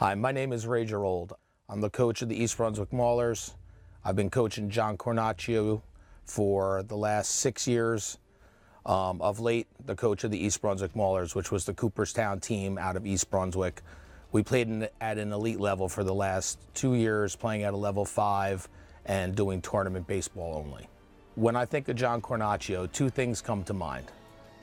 Hi, my name is Gerald. I'm the coach of the East Brunswick Maulers. I've been coaching John Cornacchio for the last 6 years. Of late, the coach of the East Brunswick Maulers, which was the Cooperstown team out of East Brunswick. We played at an elite level for the last 2 years, playing at a level 5 and doing tournament baseball only. When I think of John Cornacchio, two things come to mind: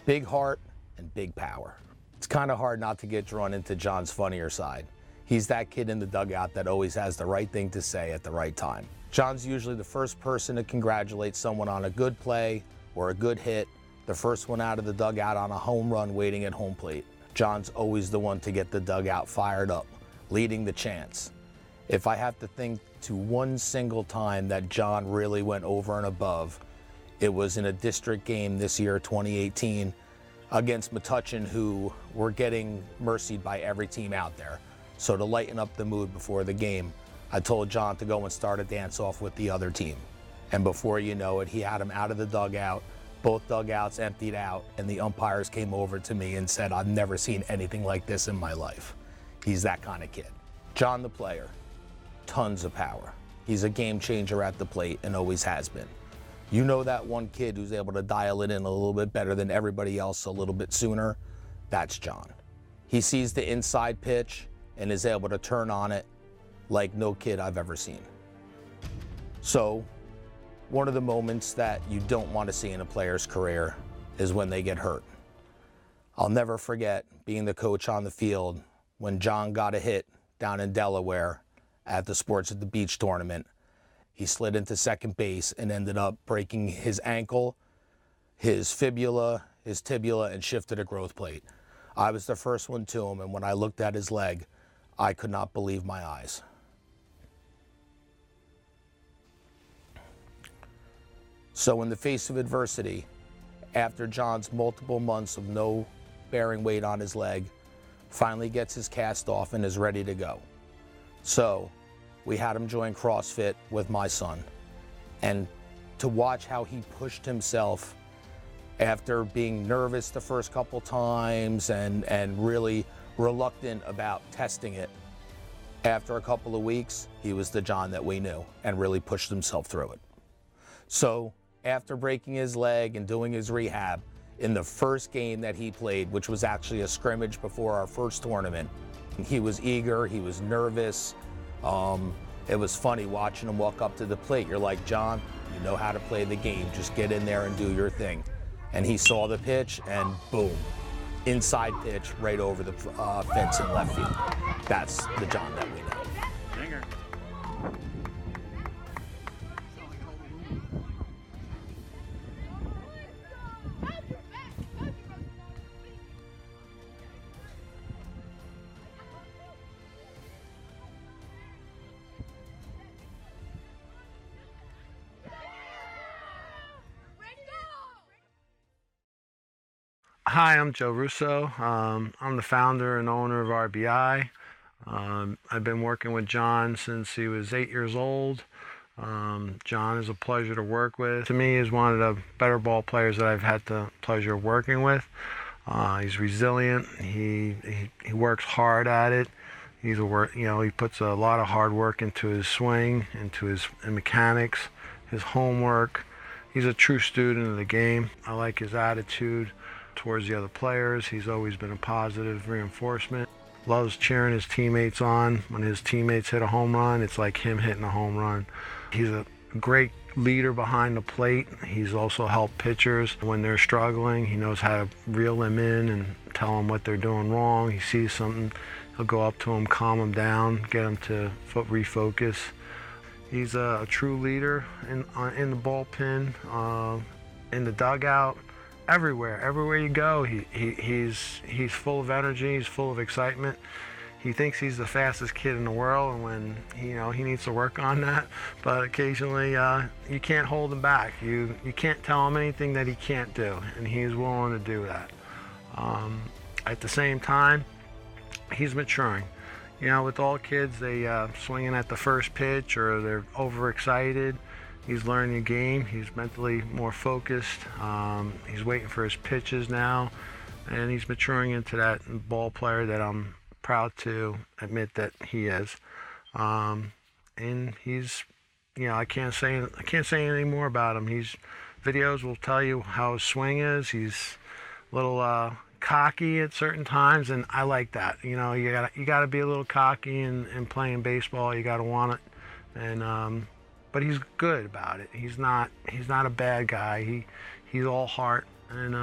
big heart and big power. It's kind of hard not to get drawn into John's funnier side. He's that kid in the dugout that always has the right thing to say at the right time. John's usually the first person to congratulate someone on a good play or a good hit, the first one out of the dugout on a home run waiting at home plate. John's always the one to get the dugout fired up, leading the chants. If I have to think to one single time that John really went over and above, it was in a district game this year, 2018, against Metuchen, who were getting mercied by every team out there. So to lighten up the mood before the game, I told John to go and start a dance-off with the other team. And before you know it, he had him out of the dugout, both dugouts emptied out, and the umpires came over to me and said, "I've never seen anything like this in my life." He's that kind of kid. John the player, tons of power. He's a game changer at the plate and always has been. You know that one kid who's able to dial it in a little bit better than everybody else a little bit sooner? That's John. He sees the inside pitch and is able to turn on it like no kid I've ever seen. So, one of the moments that you don't want to see in a player's career is when they get hurt. I'll never forget being the coach on the field when John got a hit down in Delaware at the Sports at the Beach tournament. He slid into second base and ended up breaking his ankle, his fibula, his tibia, and shifted a growth plate. I was the first one to him, and when I looked at his leg, I could not believe my eyes. So in the face of adversity, after John's multiple months of no bearing weight on his leg, finally gets his cast off and is ready to go. So we had him join CrossFit with my son. And to watch how he pushed himself after being nervous the first couple times and really reluctant about testing it, after a couple of weeks, he was the John that we knew and really pushed himself through it. So after breaking his leg and doing his rehab, in the first game that he played, which was actually a scrimmage before our first tournament, he was eager, he was nervous. It was funny watching him walk up to the plate. You're like, "John, you know how to play the game. Just get in there and do your thing." And he saw the pitch and boom, inside pitch right over the fence in left field. That's the John that we know. Ringer. Hi, I'm Joe Russo. I'm the founder and owner of RBI. I've been working with John since he was 8 years old. John is a pleasure to work with. To me, he's one of the better ball players that I've had the pleasure of working with. He's resilient. He works hard at it. He puts a lot of hard work into his swing, into his mechanics, his homework. He's a true student of the game. I like his attitude towards the other players. He's always been a positive reinforcement. Loves cheering his teammates on. When his teammates hit a home run, it's like him hitting a home run. He's a great leader behind the plate. He's also helped pitchers when they're struggling. He knows how to reel them in and tell them what they're doing wrong. He sees something, he'll go up to them, calm them down, get them to refocus. He's a true leader in the bullpen, in the dugout. Everywhere you go, he's full of energy. He's full of excitement. He thinks he's the fastest kid in the world, and when he needs to work on that. But occasionally, you can't hold him back. You can't tell him anything that he can't do, and he's willing to do that. At the same time, he's maturing. With all kids, they swinging at the first pitch or they're overexcited. He's learning the game. He's mentally more focused. He's waiting for his pitches now, and he's maturing into that ball player that I'm proud to admit that he is. And he's, I can't say anything more about him. Videos will tell you how his swing is. He's a little cocky at certain times, and I like that. You gotta be a little cocky in playing baseball. You gotta want it, and but he's good about it. He's not a bad guy. He's all heart, and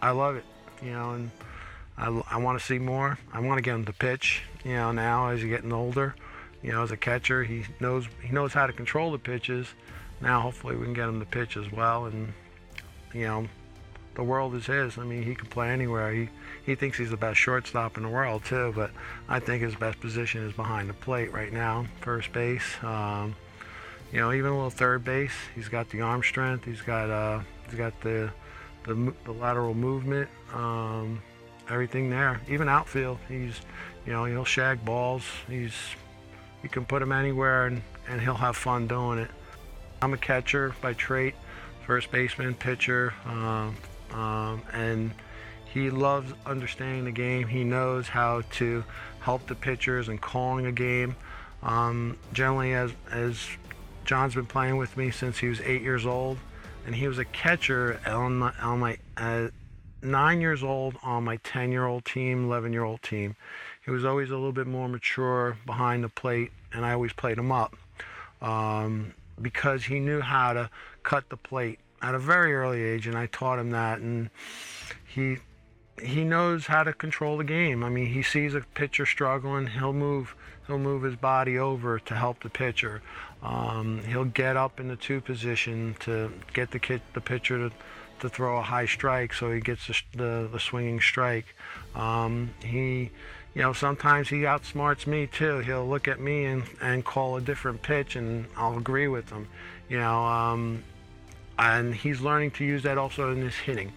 I love it. And I want to see more. I want to get him to pitch. Now as he's getting older, as a catcher, he knows how to control the pitches. Now hopefully we can get him to pitch as well, and the world is his. I mean, he can play anywhere. He thinks he's the best shortstop in the world too, but I think his best position is behind the plate right now, first base. Even a little third base. He's got the arm strength. He's got the lateral movement. Everything there. Even outfield. He'll shag balls. You can put him anywhere, and he'll have fun doing it. I'm a catcher by trait, first baseman, pitcher, and he loves understanding the game. He knows how to help the pitchers and calling a game. Generally, as John's been playing with me since he was 8 years old, and he was a catcher on my 9 years old on my 10-year-old team, 11-year-old team. He was always a little bit more mature behind the plate, and I always played him up because he knew how to cut the plate at a very early age, and I taught him that. And he knows how to control the game. I mean, he sees a pitcher struggling, he'll move his body over to help the pitcher. He'll get up in the two position to get the pitcher to throw a high strike, so he gets the swinging strike. Sometimes he outsmarts me too. He'll look at me and call a different pitch, and I'll agree with him. And he's learning to use that also in his hitting.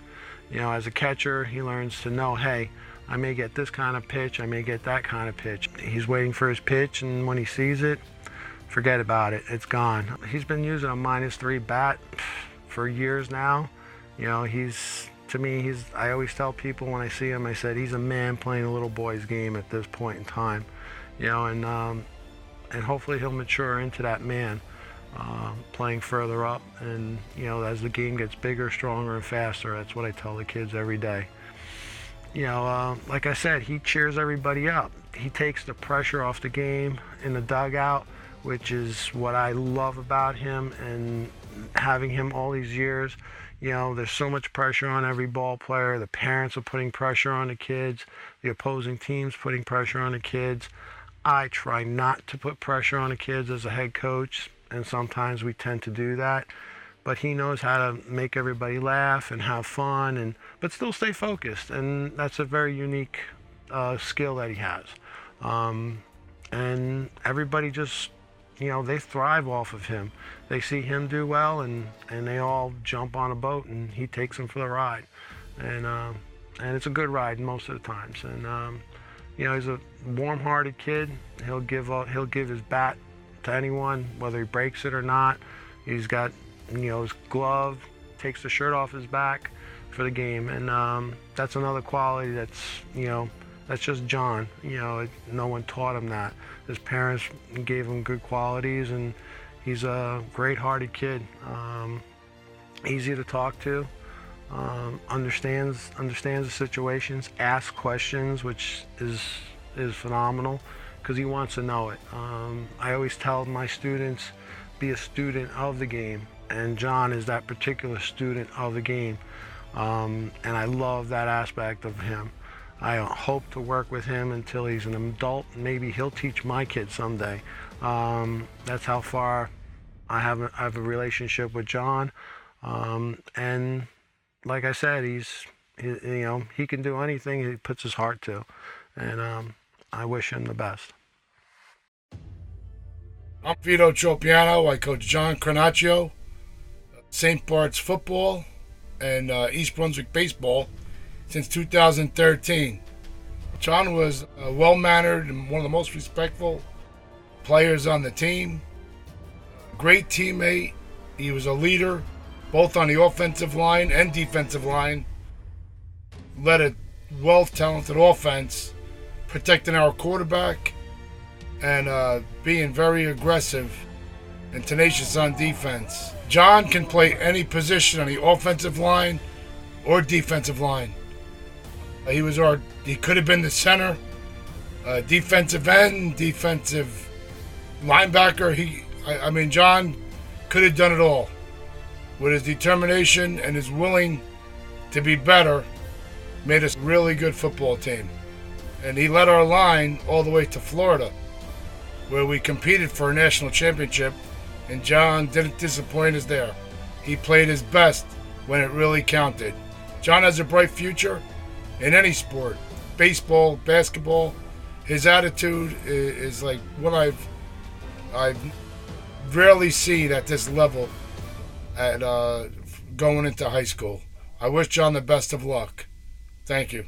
As a catcher, he learns to know, hey, I may get this kind of pitch, I may get that kind of pitch. He's waiting for his pitch, and when he sees it, forget about it, it's gone. He's been using a -3 bat for years now. I always tell people when I see him, I said, he's a man playing a little boy's game at this point in time. And hopefully he'll mature into that man, playing further up. And, as the game gets bigger, stronger, and faster, that's what I tell the kids every day. Like I said, he cheers everybody up. He takes the pressure off the game in the dugout, which is what I love about him, and having him all these years. There's so much pressure on every ball player. The parents are putting pressure on the kids. The opposing team's putting pressure on the kids. I try not to put pressure on the kids as a head coach, and sometimes we tend to do that. But he knows how to make everybody laugh and have fun, but still stay focused. And that's a very unique skill that he has. And everybody just, they thrive off of him. They see him do well, and they all jump on a boat, and he takes them for the ride. And it's a good ride most of the times. And he's a warm-hearted kid. He'll give his bat to anyone, whether he breaks it or not. He's got his glove, takes the shirt off his back for the game, and that's another quality that's just John. No one taught him that. His parents gave him good qualities, and he's a great-hearted kid. Easy to talk to, understands the situations, asks questions, which is phenomenal because he wants to know it. I always tell my students, be a student of the game, and John is that particular student of the game, and I love that aspect of him. I hope to work with him until he's an adult. Maybe he'll teach my kids someday. That's how far I have a relationship with John, and like I said, he can do anything he puts his heart to, and I wish him the best. I'm Vito Tropiano. I coach John Cornacchio, St. Bart's football and East Brunswick baseball since 2013. John was well-mannered and one of the most respectful players on the team. Great teammate. He was a leader, both on the offensive line and defensive line. Led a well-talented offense protecting our quarterback and being very aggressive and tenacious on defense. John can play any position on the offensive line or defensive line. He could have been the center, defensive end, defensive linebacker. John could have done it all. With his determination and his willing to be better, made us a really good football team. And he led our line all the way to Florida, where we competed for a national championship, and John didn't disappoint us there. He played his best when it really counted. John has a bright future in any sport, baseball, basketball. His attitude is like what I've rarely seen at this level at going into high school. I wish John the best of luck. Thank you.